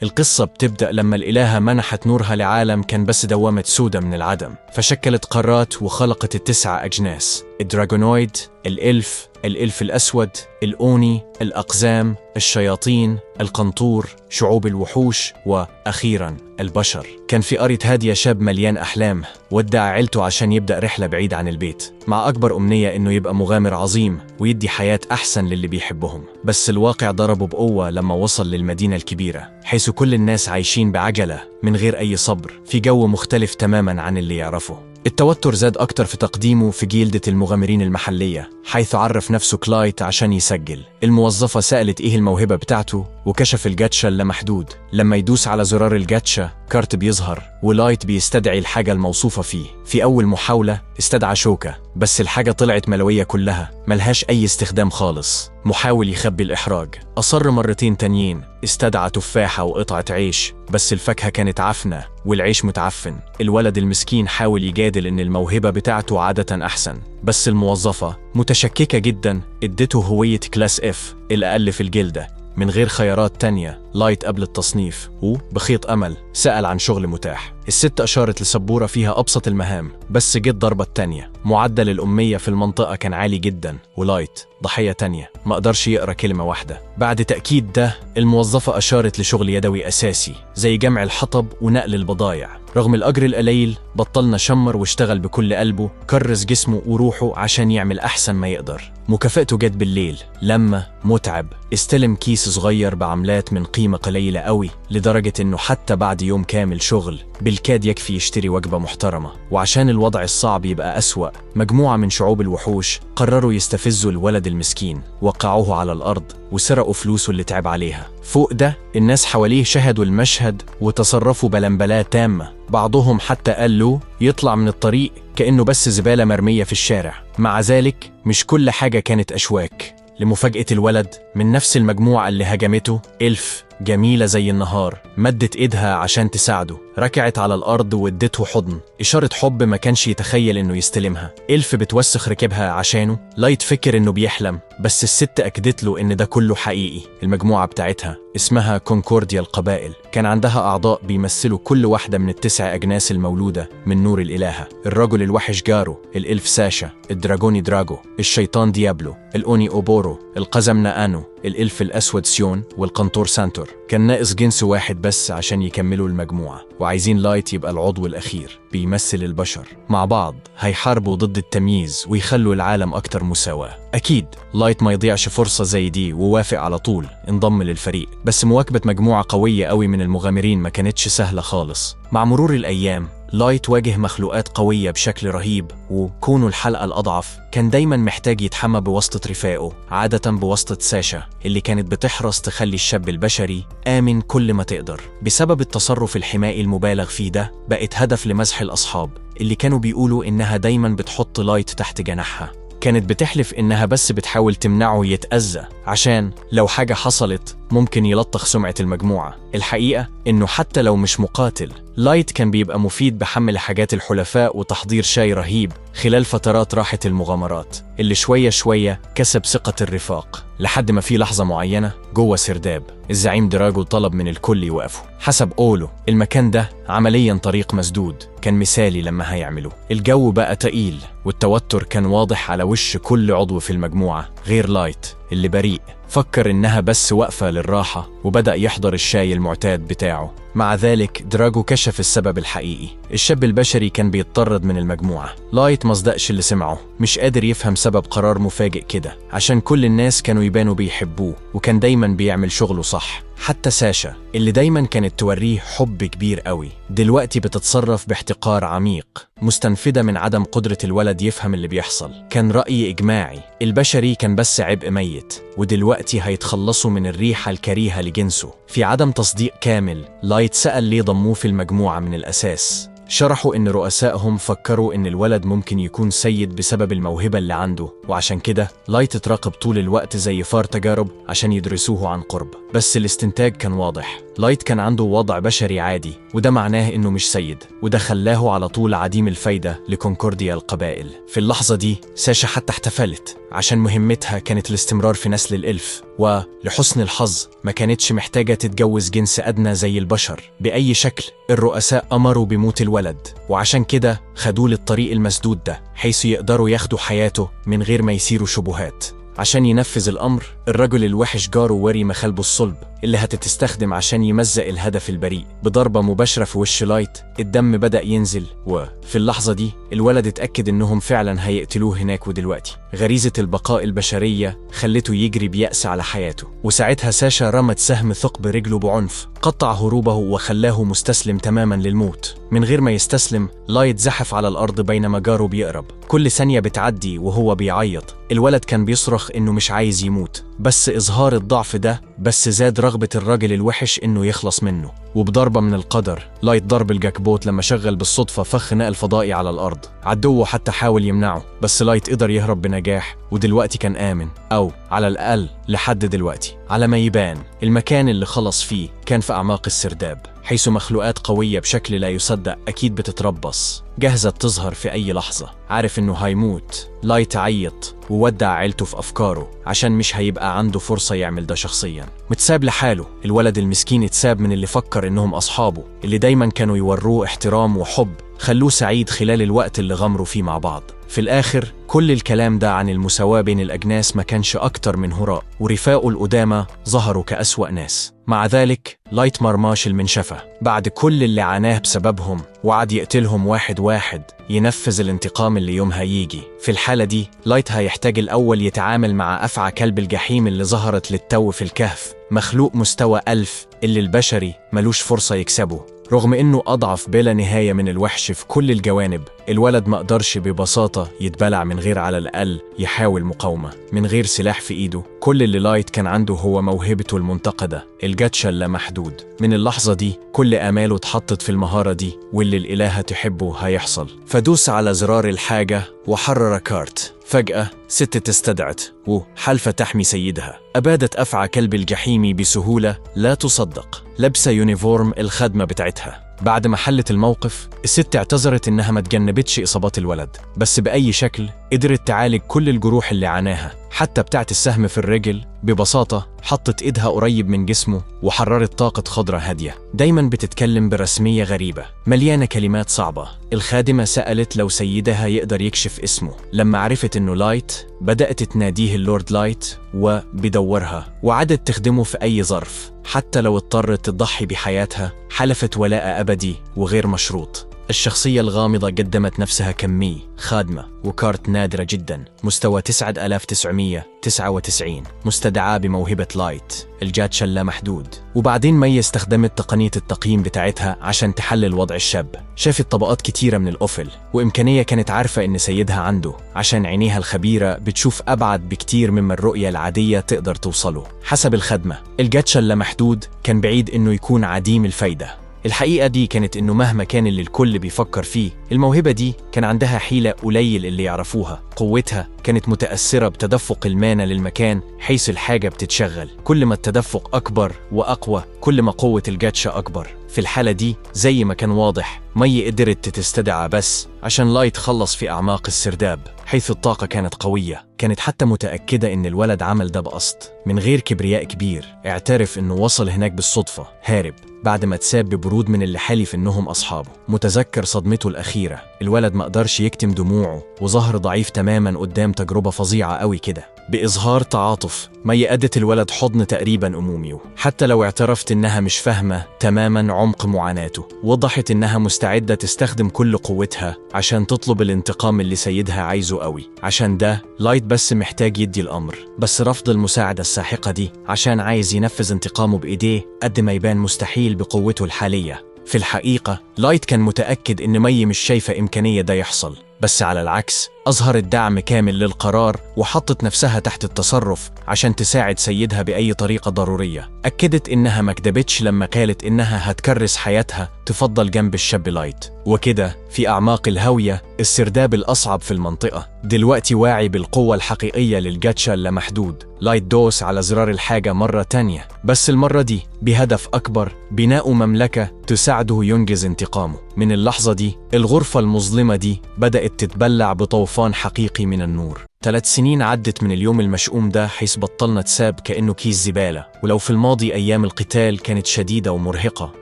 القصة بتبدأ لما الإلهة منحت نورها لعالم كان بس دوامة سودة من العدم، فشكلت قارات وخلقت التسعة أجناس: الدراغونويد، الإلف الأسود، الأوني، الأقزام، الشياطين، القنطور، شعوب الوحوش، وأخيراً البشر. كان في قرية هادية شاب مليان أحلام ودع عيلته عشان يبدأ رحلة بعيد عن البيت، مع أكبر أمنية إنه يبقى مغامر عظيم ويدي حياة أحسن للي بيحبهم. بس الواقع ضربه بقوة لما وصل للمدينة الكبيرة، حيث كل الناس عايشين بعجلة من غير أي صبر في جو مختلف تماماً عن اللي يعرفه. التوتر زاد أكتر في تقديمه في جيلدة المغامرين المحلية، حيث عرف نفسه كلايت عشان يسجل. الموظفة سألت إيه الموهبة بتاعته وكشف الجاتشا اللامحدود. لما يدوس على زرار الجاتشا كارت بيظهر ولايت بيستدعي الحاجة الموصوفة فيه. في أول محاولة استدعى شوكة، بس الحاجة طلعت ملوية كلها ملهاش أي استخدام خالص. محاول يخبي الإحراج، أصر مرتين تانيين، استدعى تفاحة وقطعة عيش، بس الفاكهة كانت عفنة والعيش متعفن. الولد المسكين حاول يجادل إن الموهبة بتاعته عادة أحسن، بس الموظفة متشككة جدا ادته هوية كلاس اف الأقل في الجلدة من غير خيارات تانية. لايت قبل التصنيف وبخيط أمل سأل عن شغل متاح. الست أشارت لسبورة فيها أبسط المهام، بس جت ضربة تانية. معدل الأمية في المنطقة كان عالي جدا، ولايت ضحية تانية ما قدرش يقرأ كلمة واحدة. بعد تأكيد ده الموظفة أشارت لشغل يدوي أساسي زي جمع الحطب ونقل البضايع. رغم الأجر القليل بطلنا شمر واشتغل بكل قلبه، كرس جسمه وروحه عشان يعمل أحسن ما يقدر. مكافأته جت بالليل لما متعب استلم كيس صغير بعملات من قيمة قليلة قوي، لدرجة إنه حتى بعد يوم كامل شغل بالكاد يكفي يشتري وجبة محترمة. وعشان الوضع الصعب يبقى أسوأ، مجموعة من شعوب الوحوش قرروا يستفزوا الولد المسكين، وقعوه على الأرض وسرقوا فلوسه اللي تعب عليها. فوق ده الناس حواليه شهدوا المشهد وتصرفوا بلنبلاه تامة. بعضهم حتى قال له يطلع من الطريق كأنه بس زبالة مرمية في الشارع. مع ذلك مش كل حاجة كانت أشواك. لمفاجأة الولد، من نفس المجموعة اللي هجمته إلف جميلة زي النهار مدت إيدها عشان تساعده، ركعت على الأرض وادته حضن، إشارة حب ما كانش يتخيل إنه يستلمها. إلف بتوسخ ركبها عشانه. لايت فكر إنه بيحلم، بس الست أكدت له إن ده كله حقيقي. المجموعة بتاعتها اسمها كونكورديا القبائل، كان عندها أعضاء بيمثلوا كل واحدة من التسع أجناس المولودة من نور الإلهة: الرجل الوحش جارو، الإلف ساشا، الدراغوني دراغو، الشيطان ديابلو، الأوني أوبورو، القزم نانو، الإلف الأسود سيون، والقنطور سانتور. كان ناقص جنس واحد بس عشان يكملوا المجموعة، وعايزين لايت يبقى العضو الأخير بيمثل البشر. مع بعض هيحاربوا ضد التمييز ويخلوا العالم أكتر مساواة. أكيد لايت ما يضيعش فرصة زي دي ووافق على طول انضم للفريق. بس مواكبة مجموعة قوية قوي من المغامرين ما كانتش سهلة خالص. مع مرور الأيام لايت واجه مخلوقات قوية بشكل رهيب، وكونه الحلقة الأضعف كان دايما محتاج يتحمى بواسطة رفاقه، عادة بواسطة ساشا اللي كانت بتحرص تخلي الشاب البشري آمن كل ما تقدر. بسبب التصرف الحمائي المبالغ فيه ده بقت هدف لمزح الأصحاب اللي كانوا بيقولوا إنها دايما بتحط لايت تحت جناحها. كانت بتحلف إنها بس بتحاول تمنعه يتأذى عشان لو حاجة حصلت ممكن يلطخ سمعة المجموعة. الحقيقة إنه حتى لو مش مقاتل، لايت كان بيبقى مفيد بحمل حاجات الحلفاء وتحضير شاي رهيب خلال فترات راحة المغامرات، اللي شوية شوية كسب ثقة الرفاق. لحد ما في لحظة معينة جوه سرداب الزعيم دراغو طلب من الكل يوقفوا. حسب قوله المكان ده عمليا طريق مسدود، كان مثالي لما هيعملوه. الجو بقى تقيل والتوتر كان واضح على وش كل عضو في المجموعة غير لايت اللي بريء، فكر إنها بس وقفة للراحة وبدأ يحضر الشاي المعتاد بتاعه. مع ذلك دراغو كشف السبب الحقيقي: الشاب البشري كان بيتطرد من المجموعة. لايت مصدقش اللي سمعه، مش قادر يفهم سبب قرار مفاجئ كده، عشان كل الناس كانوا يبانوا بيحبوه وكان دايما بيعمل شغله صح. حتى ساشا اللي دايما كانت توريه حب كبير قوي دلوقتي بتتصرف باحتقار عميق، مستنفدة من عدم قدرة الولد يفهم اللي بيحصل. كان رأي إجماعي البشري كان بس عبء ميت، ودلوقتي هيتخلصوا من الريحة الكريهة لجنسه. في عدم تصديق كامل لايت سأل ليه ضموه في المجموعة من الأساس. شرحوا إن رؤسائهم فكروا إن الولد ممكن يكون سيد بسبب الموهبة اللي عنده، وعشان كده لايت اتراقب طول الوقت زي فار تجارب عشان يدرسوه عن قرب. بس الاستنتاج كان واضح: لايت كان عنده وضع بشري عادي، وده معناه إنه مش سيد، وده خلاه على طول عديم الفايدة لكونكورديا القبائل. في اللحظة دي ساشا حتى احتفلت عشان مهمتها كانت الاستمرار في نسل الإلف، ولحسن الحظ ما كانتش محتاجة تتجوز جنس أدنى زي البشر بأي شكل. الرؤساء أمروا بموت الولد، وعشان كده خدوه للطريق المسدود ده حيث يقدروا ياخدوا حياته من غير ما يثيروا شبهات. عشان ينفذ الأمر، الرجل الوحش جاره وري مخالبه الصلب اللي هتستخدم عشان يمزق الهدف البريء بضربة مباشرة في وش لايت. الدم بدأ ينزل، وفي اللحظة دي الولد اتأكد إنهم فعلا هيقتلوه هناك ودلوقتي. غريزة البقاء البشرية خلته يجري بيأس على حياته، وساعتها ساشا رمت سهم ثقب رجله بعنف قطع هروبه وخلاه مستسلم تماما للموت. من غير ما يستسلم، لايت زحف على الأرض بينما جاره بيقرب. كل ثانية بتعدي وهو بيعيط. الولد كان بيصرخ إنه مش عايز يموت، بس إظهار الضعف ده بس زاد رغبة الراجل الوحش إنه يخلص منه. وبضربة من القدر، لايت ضرب الجاكبوت لما شغل بالصدفة فخ نقل فضائي على الأرض. عدوه حتى حاول يمنعه، بس لايت قدر يهرب بنجاح، ودلوقتي كان آمن، أو على الأقل لحد دلوقتي. على ما يبان، المكان اللي خلص فيه كان في أعماق السرداب، حيث مخلوقات قوية بشكل لا يصدق أكيد بتتربص جاهزة تظهر في أي لحظة. عارف إنه هيموت، لايت عيط وودع عيلته في أفكاره عشان مش هيبقى عنده فرصة يعمل ده شخصيا. متساب لحاله، الولد المسكين اتساب من اللي فكر إنهم أصحابه، اللي دايما كانوا يوروه احترام وحب، خلوه سعيد خلال الوقت اللي غمروا فيه مع بعض. في الآخر كل الكلام ده عن المساواة بين الأجناس ما كانش أكتر من هراء، ورفاقه القدامى ظهروا كأسوأ ناس. مع ذلك لايت مرماش المنشفة بعد كل اللي عاناه بسببهم، وعد يقتلهم واحد واحد ينفذ الانتقام اللي يومها يجي. في الحالة دي لايت هيحتاج الأول يتعامل مع أفعى كلب الجحيم اللي ظهرت للتو في الكهف، مخلوق مستوى 1000 اللي البشري ملوش فرصة يكسبه. رغم إنه أضعف بلا نهاية من الوحش في كل الجوانب، الولد ما قدرش ببساطة يتبلع من غير على الأقل يحاول مقاومة. من غير سلاح في إيده، كل اللي لايت كان عنده هو موهبته المنتقدة، الجاتشا اللامحدود. من اللحظة دي كل آماله اتحطت في المهارة دي، واللي الإلهة تحبه هيحصل. فدوس على زرار الحاجة وحرر كارت. فجأة ست تستدعت وحلفة تحمي سيدها. أبادت أفعى كلب الجحيم بسهولة لا تصدق، لابسة يونيفورم الخدمة بتاعتها. بعد ما حلت الموقف، الست اعتذرت إنها ما تجنبتش إصابات الولد، بس بأي شكل قدرت تعالج كل الجروح اللي عاناها، حتى بتاعت السهم في الرجل. ببساطة حطت إيدها قريب من جسمه وحررت طاقة خضرة هادية. دايما بتتكلم برسمية غريبة مليانة كلمات صعبة. الخادمة سألت لو سيدها يقدر يكشف اسمه. لما عرفت إنه لايت، بدأت تناديه اللورد لايت وبدورها، وعادت تخدمه في أي ظرف حتى لو اضطرت تضحي بحياتها. حلفت ولاء أبدي وغير مشروط. الشخصية الغامضة قدمت نفسها كمي خادمة وكارت نادرة جدا، مستوى 9999، مستدعاة بموهبة لايت الجاتشا اللامحدود. وبعدين مي استخدمت تقنية التقييم بتاعتها عشان تحلل وضع الشاب. شافت طبقات كتيرة من الأفل، وإمكانية كانت عارفة إن سيدها عنده عشان عينيها الخبيرة بتشوف أبعد بكتير مما الرؤية العادية تقدر توصله. حسب الخدمة، الجاتشا اللامحدود كان بعيد إنه يكون عديم الفايدة. الحقيقة دي كانت إنه مهما كان اللي الكل بيفكر فيه، الموهبة دي كان عندها حيلة قليل اللي يعرفوها. قوتها كانت متأثرة بتدفق المانا للمكان حيث الحاجة بتتشغل. كل ما التدفق أكبر وأقوى، كل ما قوة الجاتشا أكبر. في الحالة دي زي ما كان واضح، مي قدرت تستدعى بس عشان لايت خلص في أعماق السرداب حيث الطاقة كانت قوية. كانت حتى متأكدة إن الولد عمل ده بقصد من غير كبرياء كبير. اعترف إنه وصل هناك بالصدفة، هارب بعد ما تساب ببرود من اللي حلف إنهم أصحابه. متذكر صدمته الأخيرة، الولد ما قدرش يكتم دموعه وظهر ضعيف تماما قدام تجربة فظيعة قوي كده. بإظهار تعاطف، مي أدت الولد حضن تقريبا أمومي، حتى لو اعترفت إنها مش فاهمة تماما عمق معاناته. وضحت إنها مستعدة تستخدم كل قوتها عشان تطلب الانتقام اللي سيدها عايزه قوي. عشان ده لايت بس محتاج يدي الأمر، بس رفض المساعدة الساحقة دي عشان عايز ينفذ انتقامه بإيديه قد ما يبان مستحيل بقوته الحالية. في الحقيقة لايت كان متأكد إن مي مش شايفة إمكانية ده يحصل، بس على العكس أظهرت دعم كامل للقرار وحطت نفسها تحت التصرف عشان تساعد سيدها بأي طريقة ضرورية. أكدت إنها ما كدبتش لما قالت إنها هتكرس حياتها تفضل جنب الشاب لايت. وكده في أعماق الهاوية السرداب الأصعب في المنطقة دلوقتي واعي بالقوة الحقيقية للجاتشا اللامحدود. لايت دوس على زرار الحاجة مرة تانية، بس المرة دي بهدف أكبر: بناء مملكة تساعده ينجز انتقامه. من اللحظة دي الغرفة المظلمة دي بدأت تتبلع بطوفان حقيقي من النور. 3 سنين عدت من اليوم المشؤوم ده، حيث بطلنا تساب كأنه كيس زبالة. ولو في الماضي أيام القتال كانت شديدة ومرهقة،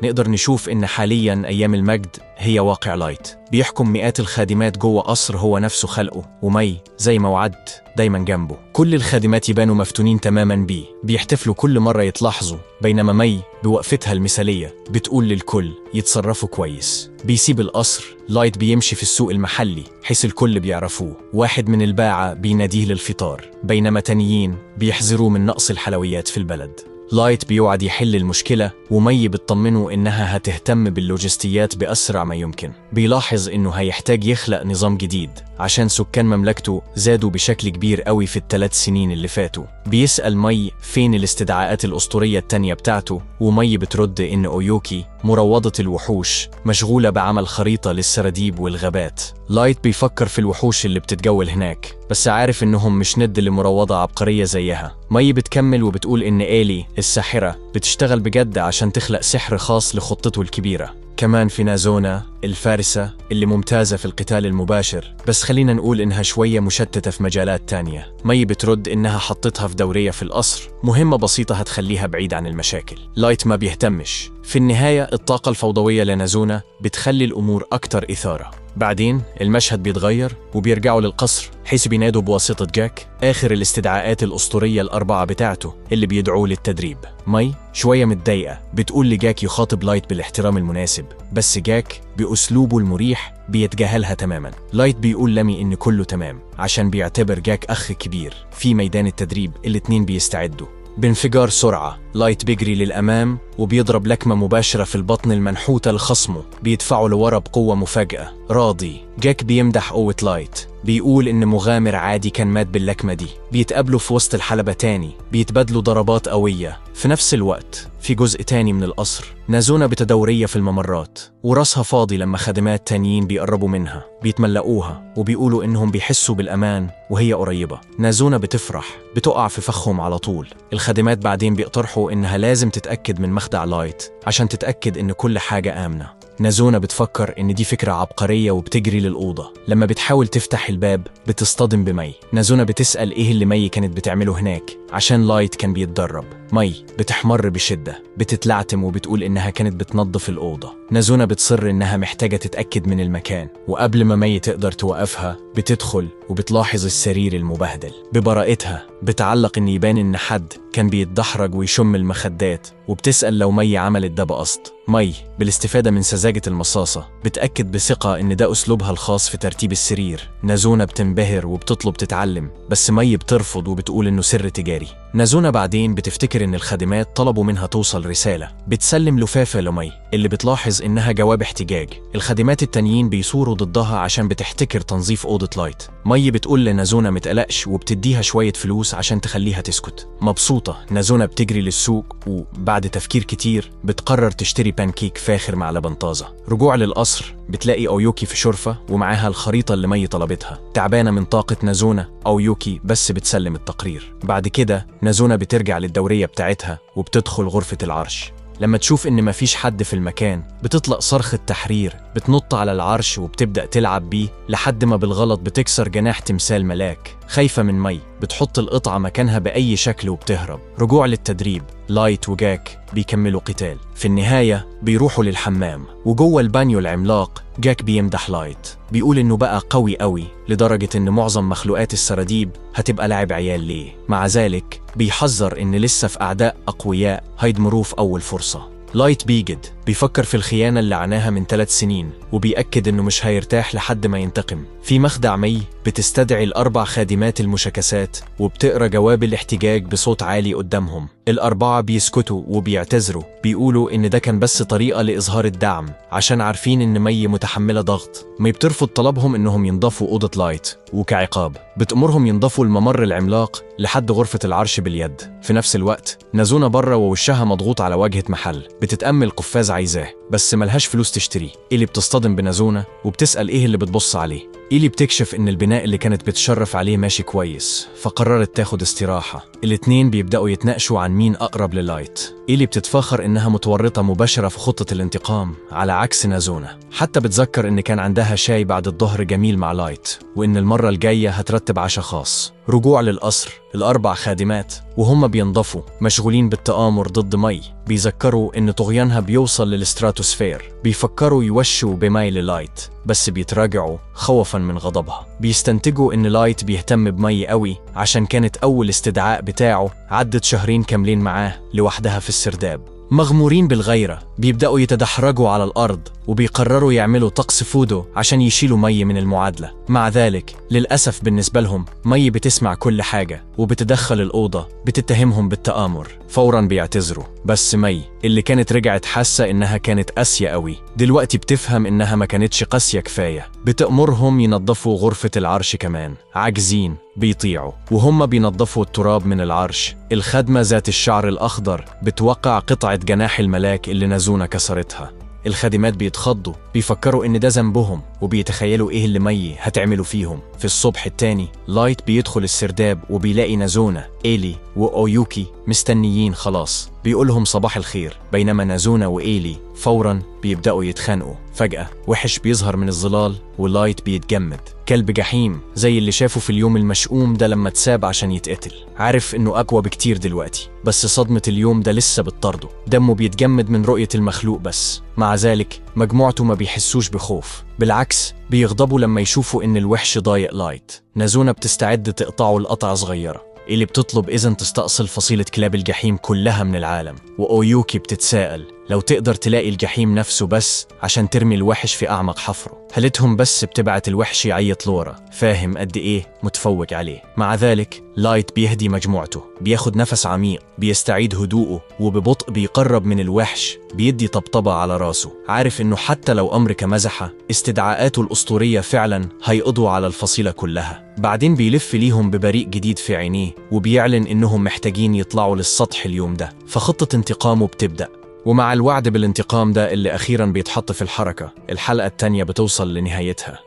نقدر نشوف إن حالياً أيام المجد هي واقع لايت. بيحكم مئات الخادمات جوه قصر هو نفسه خلقه، ومي زي ما وعد دايما جنبه. كل الخادمات يبانوا مفتونين تماما بيه، بيحتفلوا كل مرة يتلاحظوا، بينما مي بوقفتها المثالية بتقول للكل يتصرفوا كويس. بيسيب القصر، لايت بيمشي في السوق المحلي حيث الكل بيعرفوه. واحد من الباعة بيناديه للفطار، بينما تانيين بيحذروا من نقص الحلويات في البلد. لايت بيوعد يحل المشكلة، ومي بتطمنه إنها هتهتم باللوجستيات بأسرع ما يمكن. بيلاحظ إنه هيحتاج يخلق نظام جديد عشان سكان مملكته زادوا بشكل كبير قوي في ال3 سنين اللي فاتوا. بيسأل مي فين الاستدعاءات الأسطورية التانية بتاعته، ومي بترد إن أويوكي مروضة الوحوش مشغولة بعمل خريطة للسراديب والغابات. لايت بيفكر في الوحوش اللي بتتجول هناك، بس عارف إنهم مش ند لمروضة عبقرية زيها. مي بتكمل وبتقول إن إيلي الساحرة بتشتغل بجد عشان تخلق سحر خاص لخطته الكبيرة. كمان في نازونا الفارسة اللي ممتازة في القتال المباشر، بس خلينا نقول إنها شوية مشتتة في مجالات تانية. مي بترد إنها حطتها في دورية في القصر، مهمة بسيطة هتخليها بعيد عن المشاكل. لايت ما بيهتمش. في النهاية الطاقة الفوضوية لنازونا بتخلي الأمور أكتر إثارة. بعدين المشهد بيتغير وبيرجعوا للقصر، حيث بينادوا بواسطة جاك آخر الاستدعاءات الأسطورية ال4 بتاعته اللي بيدعوه للتدريب. مي شوية متضايقة، بتقول لجاك يخاطب لايت بالاحترام المناسب، بس جاك بأسلوبه المريح بيتجاهلها تماما. لايت بيقول لمي إن كله تمام عشان بيعتبر جاك أخ كبير. في ميدان التدريب الاتنين بيستعدوا. بانفجار سرعة لايت بيجري للأمام وبيضرب لكمة مباشرة في البطن المنحوتة لخصمه، بيدفعه لورا بقوة مفاجئة. راضي جاك بيمدح قوة لايت، بيقول إن مغامر عادي كان مات باللكمة دي. بيتقابلوا في وسط الحلبة تاني، بيتبادلوا ضربات قوية. في نفس الوقت في جزء تاني من القصر، نازونا بتدورية في الممرات وراسها فاضي لما خادمات تانيين بيقربوا منها، بيتملقوها وبيقولوا إنهم بيحسوا بالأمان وهي قريبة. نازونا بتفرح، بتقع في فخهم على طول. الخادمات بعدين بيقترحوا إنها لازم تتأكد من مخدع لايت عشان تتأكد إن كل حاجة آمنة. نازونا بتفكر إن دي فكرة عبقرية وبتجري للأوضة. لما بتحاول تفتح الباب بتصطدم بمي. نازونا بتسأل إيه اللي مي كانت بتعمله هناك عشان لايت كان بيتدرب. مي بتحمر بشدة، بتتلعتم وبتقول إنها كانت بتنظف الأوضة. نازونا بتصر إنها محتاجة تتأكد من المكان، وقبل ما مي تقدر توقفها بتدخل وبتلاحظ السرير المبهدل. ببراءتها بتعلق إن يبان إن حد كان بيتدحرج ويشم المخدات، وبتسأل لو مي عملت ده بقصد. مي بالاستفادة من سذاجة المصاصة بتأكد بثقة إن ده أسلوبها الخاص في ترتيب السرير. نازونا بتنبهر وبتطلب تتعلم، بس مي بترفض وبتقول إنه سر تجاري. نازونا بعدين بتفتكر إن الخادمات طلبوا منها توصل رسالة، بتسلم لفافة لمي اللي بتلاحظ إنها جواب احتجاج. الخادمات التانيين بيثوروا ضدها عشان بتحتكر تنظيف أوضة لايت. مي بتقول لنازونا متقلقش وبتديها شوية فلوس عشان تخليها تسكت. مبسوطة نازونا بتجري للسوق، وبعد تفكير كتير بتقرر تشتري بانكيك فاخر مع لبن طازة. رجوع للقصر بتلاقي أويوكي في شرفة ومعاها الخريطة اللي مي طلبتها. تعبانة من طاقة نازونا، أويوكي بس بتسلم التقرير. بعد كده نازونا بترجع للدورية بتاعتها وبتدخل غرفة العرش. لما تشوف إن مفيش حد في المكان بتطلق صرخة تحرير، بتنط على العرش وبتبدأ تلعب بيه لحد ما بالغلط بتكسر جناح تمثال ملاك. خايفة من مي بتحط القطعة مكانها بأي شكل وبتهرب. رجوع للتدريب، لايت وجاك بيكملوا قتال. في النهاية بيروحوا للحمام، وجوه البانيو العملاق جاك بيمدح لايت، بيقول إنه بقى قوي قوي لدرجة إن معظم مخلوقات السراديب هتبقى لعب عيال ليه. مع ذلك بيحذر إن لسه في أعداء أقوياء هيدمروه في أول فرصة. لايت بيجد بيفكر في الخيانة اللي عاناها من 3 سنين، وبيأكد إنه مش هيرتاح لحد ما ينتقم. في مخدع مي بتستدعي ال4 خادمات المشاكسات وبتقرأ جواب الاحتجاج بصوت عالي قدامهم. ال4 بيسكتوا وبيعتذروا، بيقولوا إن ده كان بس طريقة لإظهار الدعم عشان عارفين إن مي متحملة ضغط. مي بترفض طلبهم إنهم ينضفوا أوضة لايت، وكعقاب بتأمرهم ينضفوا الممر العملاق لحد غرفة العرش باليد. في نفس الوقت نازونا بره ووشها مضغوط على واجهة محل بتتأمل قفاز عايزاه بس ملهاش فلوس تشتريه. إيلي بتصطدم بنازونا وبتسأل إيه اللي بتبص عليه. إيلي بتكشف إن البناء اللي كانت بتشرف عليه ماشي كويس، فقررت تاخد استراحة. الاتنين بيبدأوا يتناقشوا عن مين أقرب للايت. إيلي بتتفاخر إنها متورطة مباشرة في خطة الانتقام على عكس نازونا، حتى بتذكر إن كان عندها شاي بعد الظهر جميل مع لايت، وإن المرة الجاية هترتب عشاء خاص. رجوع للقصر، ال4 خادمات وهم بينضفوا مشغولين بالتآمر ضد مي، بيذكروا إن طغيانها بيوصل للستراتوسفير. بيفكروا يوشوا بمي للايت بس بيتراجعوا خوفا من غضبها. بيستنتجوا إن لايت بيهتم بمي قوي عشان كانت أول استدعاء بتاعه عدت 2 شهر كاملين معاه لوحدها في السرداب. مغمورين بالغيرة بيبدأوا يتدحرجوا على الأرض وبيقرروا يعملوا طقس فودو عشان يشيلوا مي من المعادلة. مع ذلك للأسف بالنسبة لهم مي بتسمع كل حاجة وبتدخل الأوضة، بتتهمهم بالتآمر. فورا بيعتذروا، بس مي اللي كانت رجعت حاسة إنها كانت قاسية قوي دلوقتي بتفهم إنها ما كانتش قاسية كفاية. بتأمرهم ينظفوا غرفة العرش كمان، عاجزين بيطيعوا. وهم بينظفوا التراب من العرش، الخادمة ذات الشعر الأخضر بتوقع قطعة جناح الملاك اللي نازونا كسرتها. الخادمات بيتخضوا، بيفكروا إن ده ذنبهم وبيتخيلوا إيه اللي مي هتعمله فيهم. في الصبح التاني لايت بيدخل السرداب وبيلاقي نازونا، إيلي وأويوكي مستنيين خلاص. بيقولهم صباح الخير، بينما نازونا وإيلي فوراً بيبدأوا يتخانقوا. فجأة وحش بيظهر من الظلال ولايت بيتجمد، كلب جحيم زي اللي شافه في اليوم المشؤوم ده لما اتساب عشان يتقتل. عارف إنه أقوى بكتير دلوقتي، بس صدمة اليوم ده لسه بتطرده. دمه بيتجمد من رؤية المخلوق بس. مع ذلك مجموعته ما بيحسوش بخوف، بالعكس بيغضبوا لما يشوفوا إن الوحش ضايق لايت. نازونا بتستعد تقطعه لقطع صغيرة، اللي بتطلب إذن تستأصل فصيلة كلاب الجحيم كلها من العالم. وأويوكي بتتساءل لو تقدر تلاقي الجحيم نفسه بس عشان ترمي الوحش في أعمق حفره. هلتهم بس بتبعت الوحش يعيط لورا، فاهم قد إيه متفوق عليه. مع ذلك لايت بيهدي مجموعته، بياخد نفس عميق، بيستعيد هدوءه، وببطء بيقرب من الوحش، بيدي طبطبة على راسه. عارف إنه حتى لو أمر كمزحة، استدعاءاته الأسطورية فعلا هيقضوا على الفصيلة كلها. بعدين بيلف ليهم ببريق جديد في عينيه وبيعلن إنهم محتاجين يطلعوا للسطح اليوم ده، فخطة انتقامه بتبدأ. ومع الوعد بالانتقام ده اللي أخيراً بيتحط في الحركة، الحلقة التانية بتوصل لنهايتها.